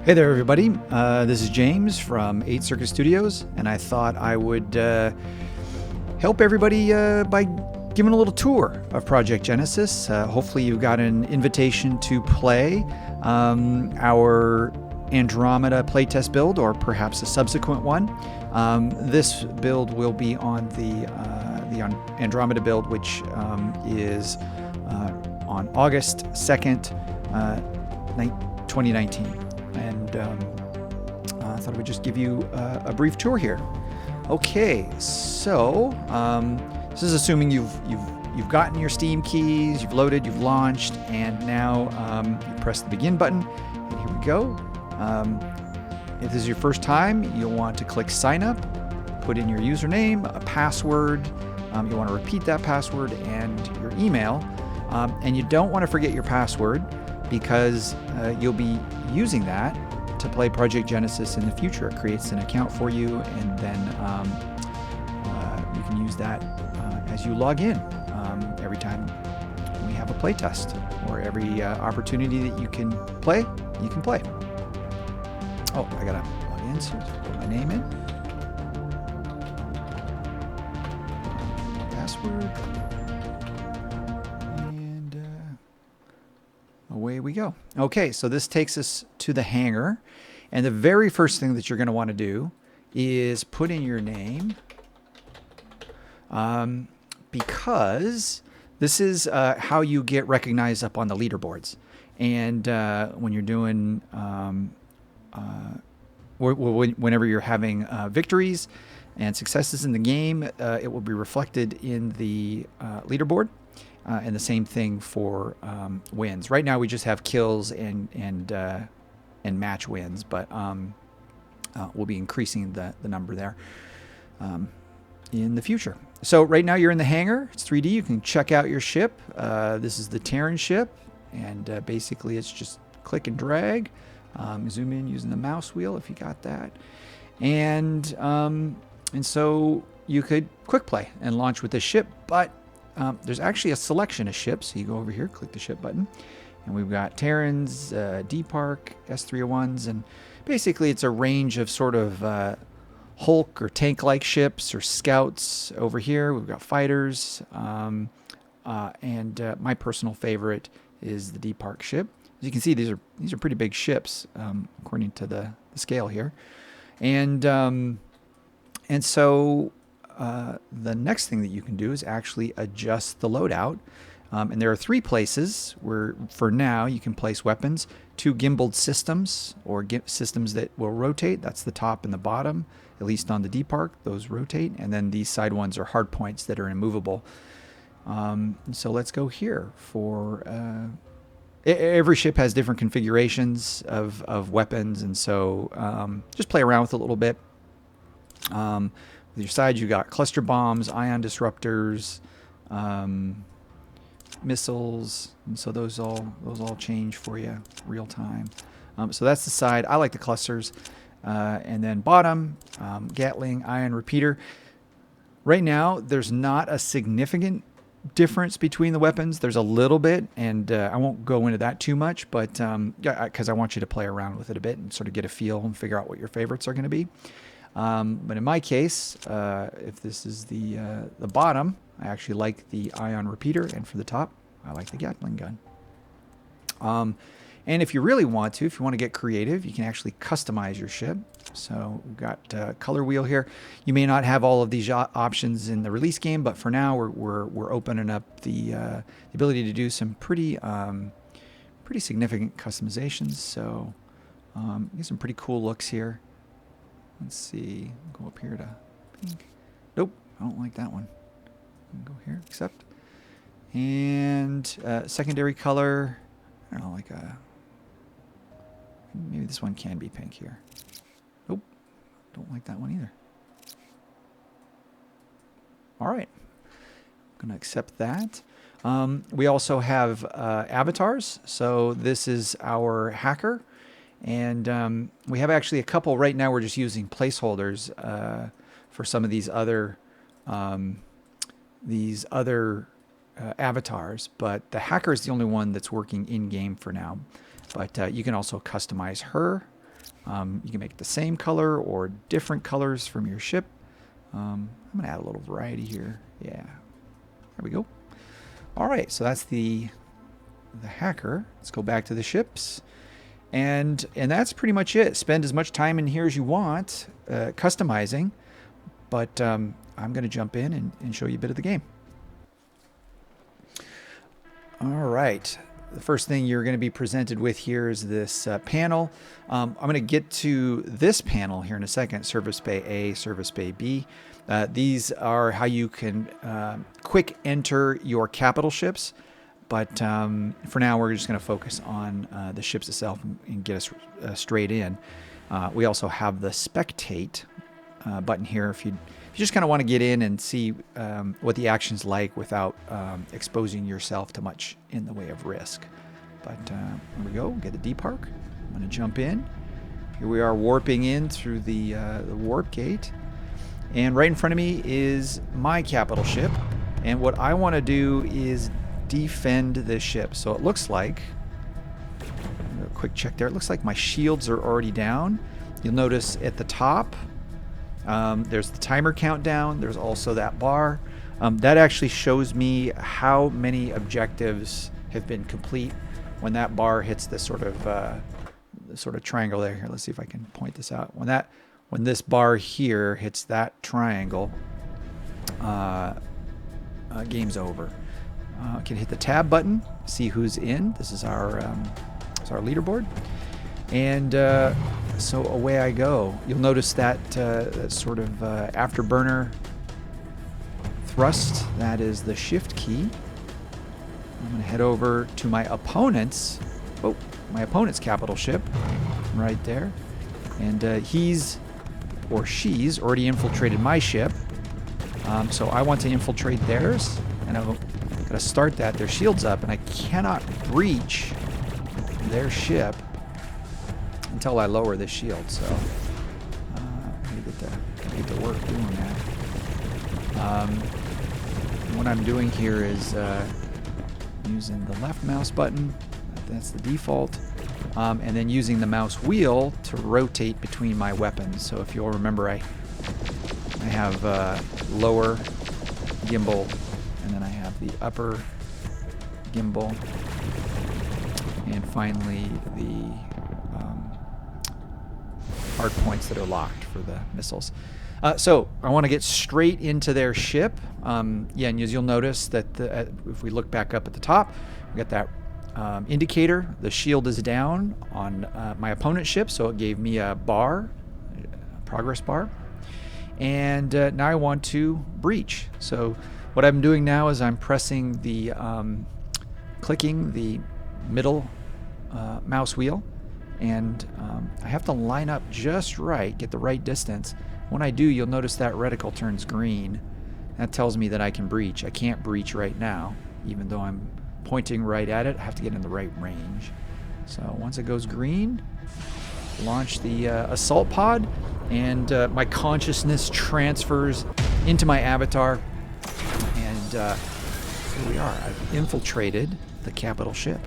Hey there, everybody. This is James from 8 Circus Studios, and I thought I would help everybody by giving a little tour of Project Genesis. Hopefully you got an invitation to play our Andromeda playtest build, or perhaps a subsequent one. This build will be on the Andromeda build, which is on August 2nd, 2019. And I thought I would just give you a brief tour here. Okay, so this is assuming you've gotten your Steam keys, you've loaded, you've launched, and now you press the begin button. And here we go. If this is your first time, you'll want to click sign up, put in your username, a password. You want to repeat that password and your email, and you don't want to forget your password, because you'll be using that to play Project Genesis in the future. It creates an account for you, and then you can use that as you log in every time we have a playtest, or every opportunity that you can play, you can play. Oh, I gotta log in, so put my name in. Password. Away we go. Okay, so this takes us to the hangar, and the very first thing that you're going to want to do is put in your name, because this is how you get recognized up on the leaderboards. And when you're doing, whenever you're having victories and successes in the game, it will be reflected in the leaderboard. And the same thing for wins. Right now we just have kills and match wins, but we'll be increasing the number there in the future. So right now you're in the hangar. It's 3D. You can check out your ship. This is the Terran ship, and basically it's just click and drag. Zoom in using the mouse wheel if you got that, and so you could quick play and launch with this ship, but there's actually a selection of ships. So you go over here, click the ship button, and we've got Terrans, D-Park, S301s, and basically it's a range of sort of Hulk or tank-like ships or scouts. Over here we've got fighters, and my personal favorite is the D-Park ship. As you can see, these are pretty big ships according to the scale here, and so the next thing that you can do is actually adjust the loadout. And there are 3 places where, for now, you can place weapons. 2 gimbaled systems, or systems that will rotate. That's the top and the bottom, at least on the D-Park. Those rotate. And then these side ones are hard points that are immovable. So let's go here. For every ship has different configurations of weapons, and so just play around with it a little bit. With your side, you got cluster bombs, ion disruptors, missiles, and so those all change for you real time. So that's the side. I like the clusters, and then bottom, Gatling, ion repeater. Right now, there's not a significant difference between the weapons. There's a little bit, and I won't go into that too much, but because I want you to play around with it a bit and sort of get a feel and figure out what your favorites are going to be. But in my case, if this is the bottom, I actually like the ion repeater, and for the top, I like the Gatling gun. And if you really want to, if you want to get creative, you can actually customize your ship. So we've got color wheel here. You may not have all of these options in the release game, but for now, we're opening up the ability to do some pretty significant customizations. So get some pretty cool looks here. Let's see, go up here to pink. Nope, I don't like that one. Go here, accept. And secondary color, I don't know, like maybe this one can be pink here. Nope, don't like that one either. All right, I'm gonna accept that. We also have avatars. So this is our hacker. And we have actually a couple right now. We're just using placeholders for some of these other avatars, but the hacker is the only one that's working in game for now. But you can also customize her You can make it the same color or different colors from your ship. I'm going to add a little variety here. Yeah, there we go. All right, so that's the hacker. Let's go back to the ships. And that's pretty much it. Spend as much time in here as you want customizing. But I'm going to jump in and show you a bit of the game. All right. The first thing you're going to be presented with here is this panel. I'm going to get to this panel here in a second, Service Bay A, Service Bay B. These are how you can quick enter your capital ships. But for now, we're just going to focus on the ships itself and get us straight in. We also have the Spectate button here if you just kind of want to get in and see what the action's like without exposing yourself to much in the way of risk. But here we go, get the depark. I'm going to jump in. Here we are warping in through the warp gate. And right in front of me is my capital ship. And what I want to do is defend this ship. So it looks like, a quick check there, it looks like my shields are already down. You'll notice at the top, there's the timer countdown. There's also that bar. That actually shows me how many objectives have been complete when that bar hits this sort of triangle there. Here, let's see if I can point this out. When this bar here hits that triangle, game's over. I can hit the tab button, see who's in. This is our leaderboard. And so away I go. You'll notice that sort of afterburner thrust. That is the shift key. I'm going to head over to my opponent's capital ship right there. And he's or she's already infiltrated my ship. So I want to infiltrate theirs. And I'm going to start that. Their shield's up, and I cannot breach their ship until I lower the shield. So I'm gonna get to work doing that. What I'm doing here is using the left mouse button. That's the default. And then using the mouse wheel to rotate between my weapons. So if you'll remember, I have lower gimbal, and then I have the upper gimbal, and finally the hard points that are locked for the missiles. So I want to get straight into their ship. Yeah, and as you'll notice that if we look back up at the top, we got that indicator. The shield is down on my opponent's ship, so it gave me a bar, a progress bar. And now I want to breach. So what I'm doing now is I'm pressing the, clicking the middle mouse wheel, and I have to line up just right, get the right distance. When I do, you'll notice that reticle turns green. That tells me that I can breach. I can't breach right now, even though I'm pointing right at it. I have to get in the right range. So once it goes green, launch the assault pod, and my consciousness transfers into my avatar, and here we are. I've infiltrated the capital ship,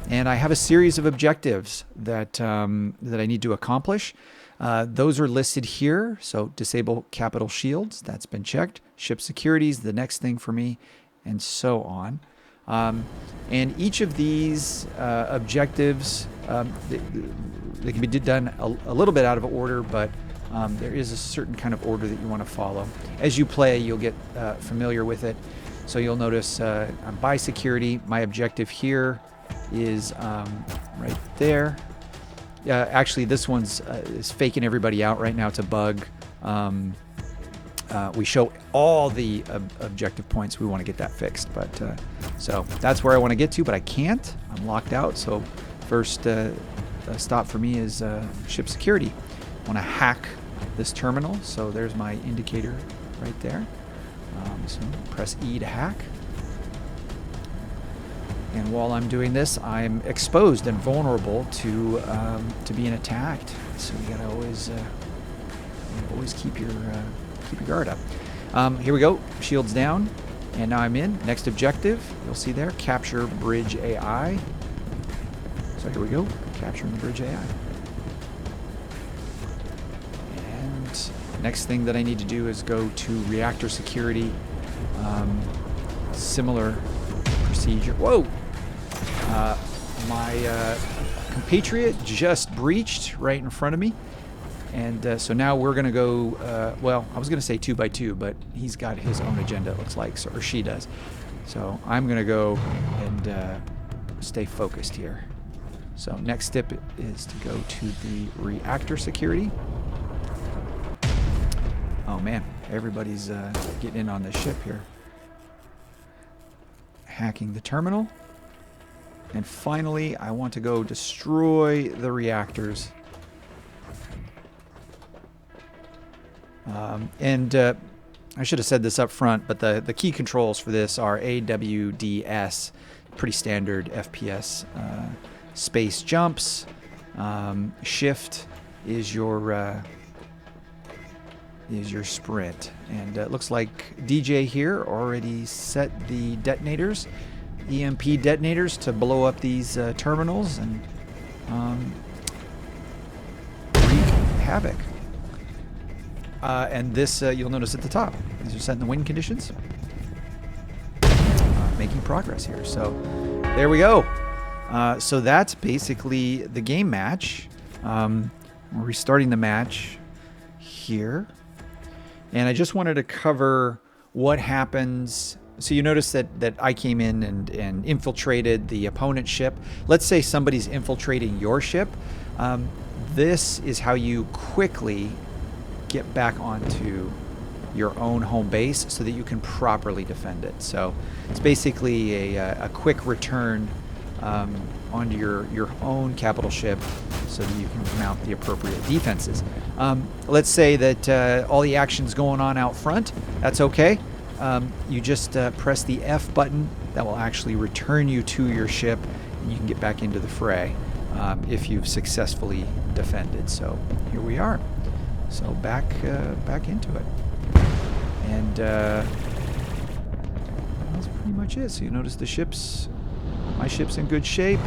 and I have a series of objectives that that I need to accomplish. Those are listed here. So disable capital shields, that's been checked. Ship security is the next thing for me, and so on. And each of these objectives, they can be done a little bit out of order, but there is a certain kind of order that you want to follow. As you play, you'll get familiar with it. So you'll notice on buy security, my objective here is right there. Actually, this one's is faking everybody out right now. It's a bug. We show all the objective points. We want to get that fixed, but so that's where I want to get to, but I can't. I'm locked out. So first stop for me is ship security. I want to hack this terminal. So there's my indicator right there. So press E to hack. And while I'm doing this, I'm exposed and vulnerable to being attacked. So you gotta always keep your guard up. Here we go. Shields down, and now I'm in. Next objective, you'll see there, capture bridge AI. So here we go, capturing the bridge AI. out. Next thing that I need to do is go to reactor security. Similar procedure. Whoa! My compatriot just breached right in front of me. And so now we're going to go, well, I was going to say 2 by 2, but he's got his own agenda, it looks like, so, or she does. So I'm going to go and stay focused here. So next step is to go to the reactor security. Oh man, everybody's getting in on this ship here. Hacking the terminal. And finally, I want to go destroy the reactors. I should have said this up front, but the key controls for this are A, W, D, S. Pretty standard FPS. Space jumps. Shift is your sprint. And it looks like DJ here already set the detonators, EMP detonators, to blow up these terminals and wreak havoc. And this, you'll notice at the top, these are set in the win conditions. Making progress here. So there we go. So that's basically the game match. We're restarting the match here. And I just wanted to cover what happens. So you notice that I came in and infiltrated the opponent's ship. Let's say somebody's infiltrating your ship. This is how you quickly get back onto your own home base so that you can properly defend it. So it's basically a quick return onto your own capital ship so that you can mount the appropriate defenses. Let's say that all the action's going on out front. That's okay. You just press the F button. That will actually return you to your ship, and you can get back into the fray if you've successfully defended. So here we are. So back into it. And that's pretty much it. So you notice the ship's, my ship's in good shape.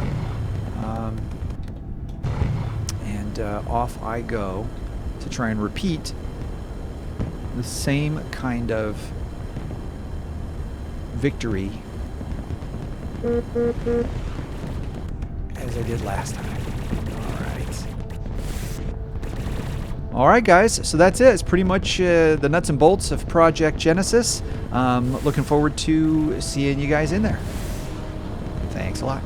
And off I go to try and repeat the same kind of victory as I did last time. All right, guys, so that's it. It's pretty much the nuts and bolts of Project Genesis. Looking forward to seeing you guys in there. Thanks a lot.